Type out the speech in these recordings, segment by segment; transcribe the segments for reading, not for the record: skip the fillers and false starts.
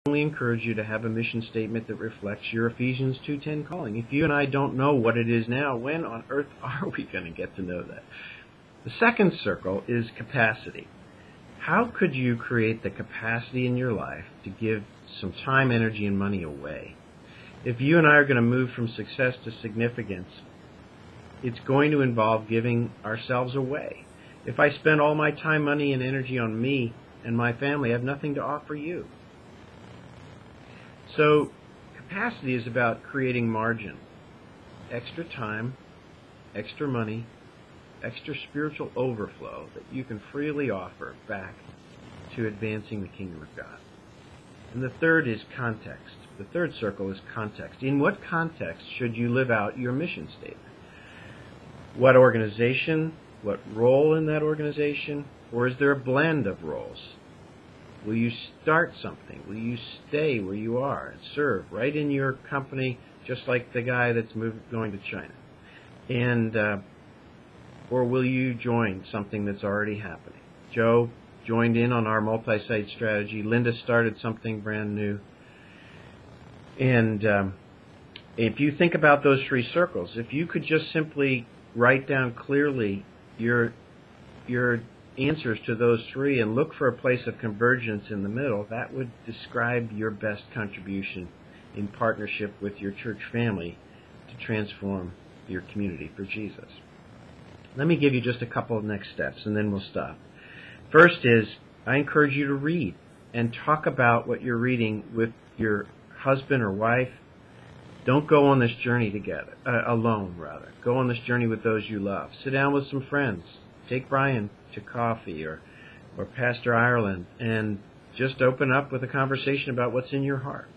strongly encourage you to have a mission statement that reflects your Ephesians 2:10 calling. If you and I don't know what it is now, when on earth are we going to get to know that? The second circle is capacity. How could you create the capacity in your life to give some time, energy, and money away? If you and I are going to move from success to significance, it's going to involve giving ourselves away. If I spend all my time, money, and energy on me and my family, I have nothing to offer you. So capacity is about creating margin, extra time, extra money, extra spiritual overflow that you can freely offer back to advancing the kingdom of God. And the third is context. The third circle is context. In what context should you live out your mission statement? What organization? What role in that organization? Or is there a blend of roles? Will you start something? Will you stay where you are and serve right in your company, just like the guy that's going to China? And or will you join something that's already happening? Joe joined in on our multi-site strategy. Linda started something brand new. And if you think about those three circles, if you could just simply write down clearly your answers to those three and look for a place of convergence in the middle, that would describe your best contribution in partnership with your church family to transform your community for Jesus. Let me give you just a couple of next steps, and then we'll stop. First is, I encourage you to read and talk about what you're reading with your husband or wife. Don't go on this journey together, alone, rather. Go on this journey with those you love. Sit down with some friends. Take Brian to coffee or Pastor Ireland and just open up with a conversation about what's in your heart.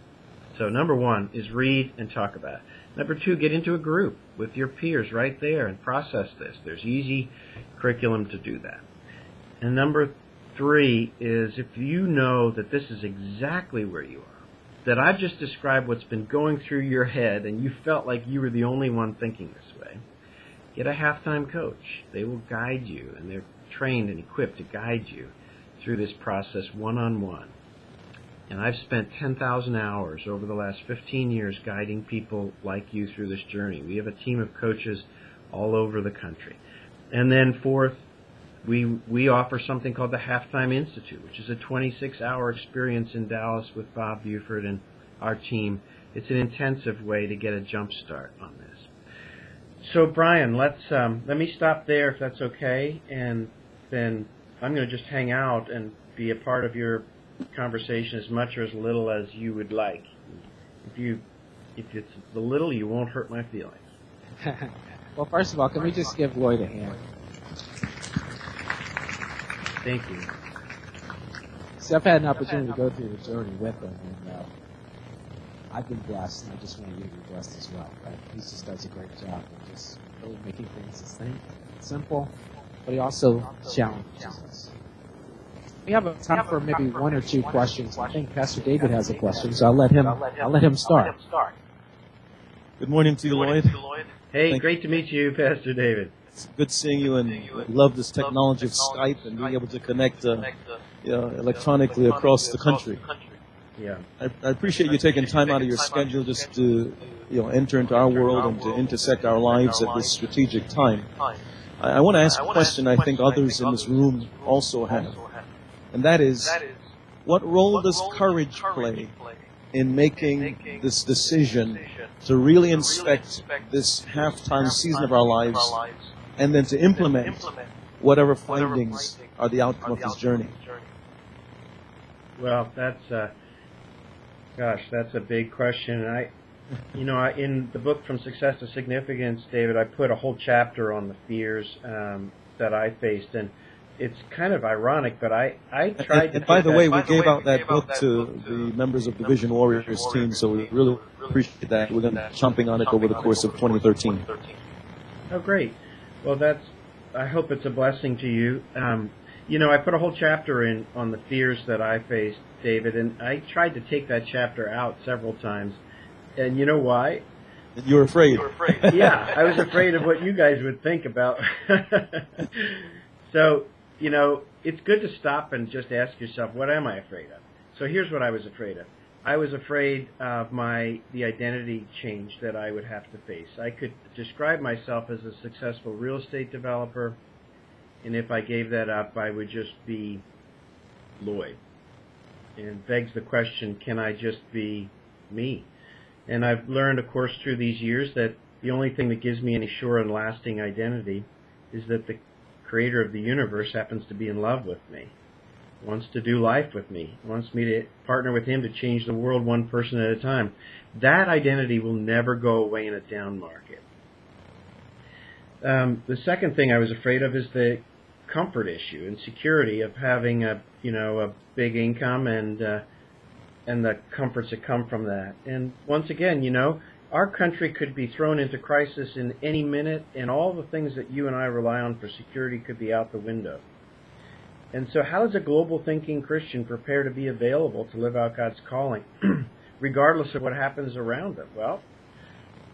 So number one is read and talk about it. Number two, get into a group with your peers right there and process this. There's easy curriculum to do that. And number three is, if you know that this is exactly where you are, that I've just described what's been going through your head and you felt like you were the only one thinking this way, get a halftime coach. They will guide you, and they're trained and equipped to guide you through this process one-on-one. And I've spent 10,000 hours over the last 15 years guiding people like you through this journey. We have a team of coaches all over the country. And then fourth, we offer something called the Halftime Institute, which is a 26-hour experience in Dallas with Bob Buford and our team. It's an intensive way to get a jump start on this. So, Brian, let me stop there if that's okay, and then I'm going to just hang out and be a part of your conversation as much or as little as you would like. If it's the little, you won't hurt my feelings. Well, first of all, can we just give Lloyd a hand? Thank you. See, I've had an opportunity to go through the journey with him, and I've been blessed, and I just want you to be blessed as well. Right? He just does a great job of just really making things simple, but he also challenges us. We have time for maybe one or two questions. I think Pastor David has a question, so I'll let him start. Good morning to you, Lloyd. Hey, great to meet you, Pastor David. It's good seeing you, and I love this technology of Skype and being able to connect electronically across the country. Yeah, I appreciate you taking time out of your schedule just to enter into our world and to intersect our lives at this strategic time. I want to ask a question I think others in this room also have, and that is, what role does courage play in making this decision to really inspect this halftime season of our lives and then to implement whatever findings are the outcome of this journey? Well, that's a big question. In the book From Success to Significance, David, I put a whole chapter on the fears that I faced, and it's kind of ironic, but I tried to... And by the way, we gave out that book to the members of the Vision Warriors team, so we really appreciate that. We're going to be jumping on it over the course of 2013. Oh, great. Well, I hope it's a blessing to you. I put a whole chapter in on the fears that I faced, David, and I tried to take that chapter out several times. And you know why? You were afraid. Yeah, I was afraid of what you guys would think about. So, it's good to stop and just ask yourself, what am I afraid of? So here's what I was afraid of. I was afraid of the identity change that I would have to face. I could describe myself as a successful real estate developer, and if I gave that up, I would just be Lloyd. And begs the question, can I just be me? And I've learned, of course, through these years that the only thing that gives me any sure and lasting identity is that the creator of the universe happens to be in love with me, wants to do life with me, wants me to partner with him to change the world one person at a time. That identity will never go away in a down market. The second thing I was afraid of is the comfort issue and security of having a big income and the comforts that come from that. And once again, our country could be thrown into crisis in any minute, and all the things that you and I rely on for security could be out the window. And so how does a global thinking Christian prepare to be available to live out God's calling, regardless of what happens around them? Well,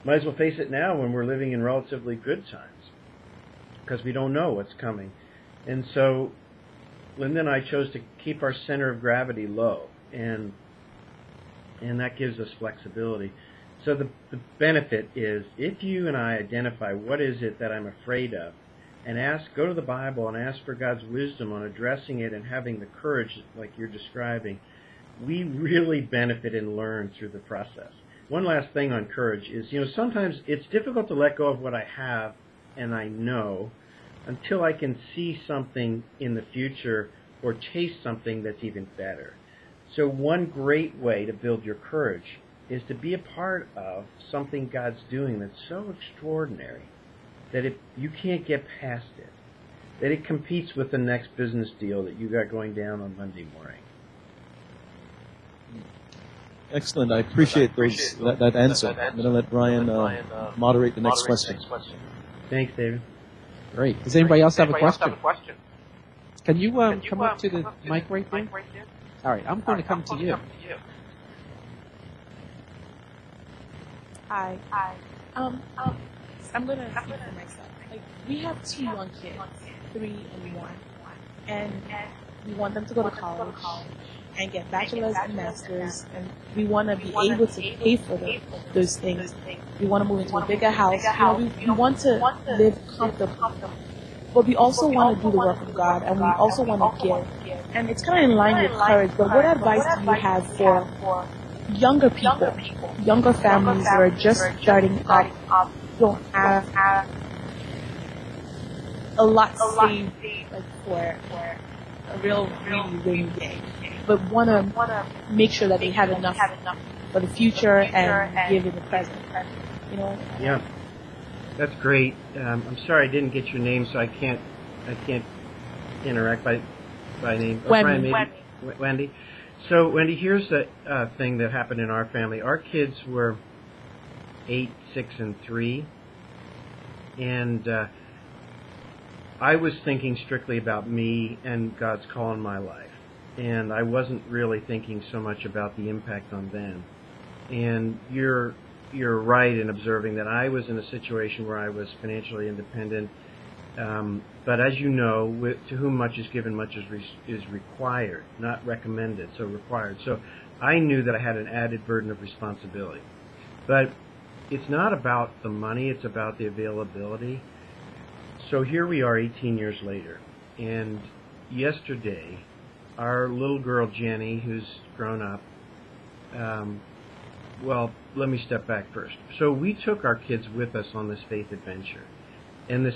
might as well face it now when we're living in relatively good times, because we don't know what's coming. And so Linda and I chose to keep our center of gravity low, and that gives us flexibility. So the benefit is, if you and I identify what is it that I'm afraid of, and go to the Bible and ask for God's wisdom on addressing it and having the courage like you're describing, we really benefit and learn through the process. One last thing on courage is, sometimes it's difficult to let go of what I have and I know until I can see something in the future or taste something that's even better. So one great way to build your courage is to be a part of something God's doing that's so extraordinary that you can't get past it, that it competes with the next business deal that you got going down on Monday morning. Excellent. I appreciate that answer. I'm going to let Brian moderate the next question. Thanks, David. Great. Does anybody else have a question? Can you come up to the mic right there? All right, I'm going to come to you. Hi. I'm going to speak for myself. We have 2 young kids, 3 and 1, and we want them to go to college and get bachelor's and master's, and we want to be able to pay for those things. We want to move into a bigger house. We want to live comfortably, but we also want to do the work of God, and we also want to give. And it's kind of in line with courage, but what advice do you have for younger people, younger families that are just starting up, don't have a lot saved for a real really rainy day, but want to make sure that they have enough for the future and give in the present. Yeah, that's great. I'm sorry I didn't get your name, so I can't interact by name. Wendy. So, Wendy, here's the thing that happened in our family. Our kids were 8, 6, and 3, and I was thinking strictly about me and God's call in my life, and I wasn't really thinking so much about the impact on them. And you're right in observing that I was in a situation where I was financially independent, but as you know, to whom much is given, much is required, not recommended, so required. So I knew that I had an added burden of responsibility. But it's not about the money, it's about the availability. So here we are 18 years later, and yesterday, our little girl Jenny, who's grown up, well, let me step back first. So we took our kids with us on this faith adventure, and the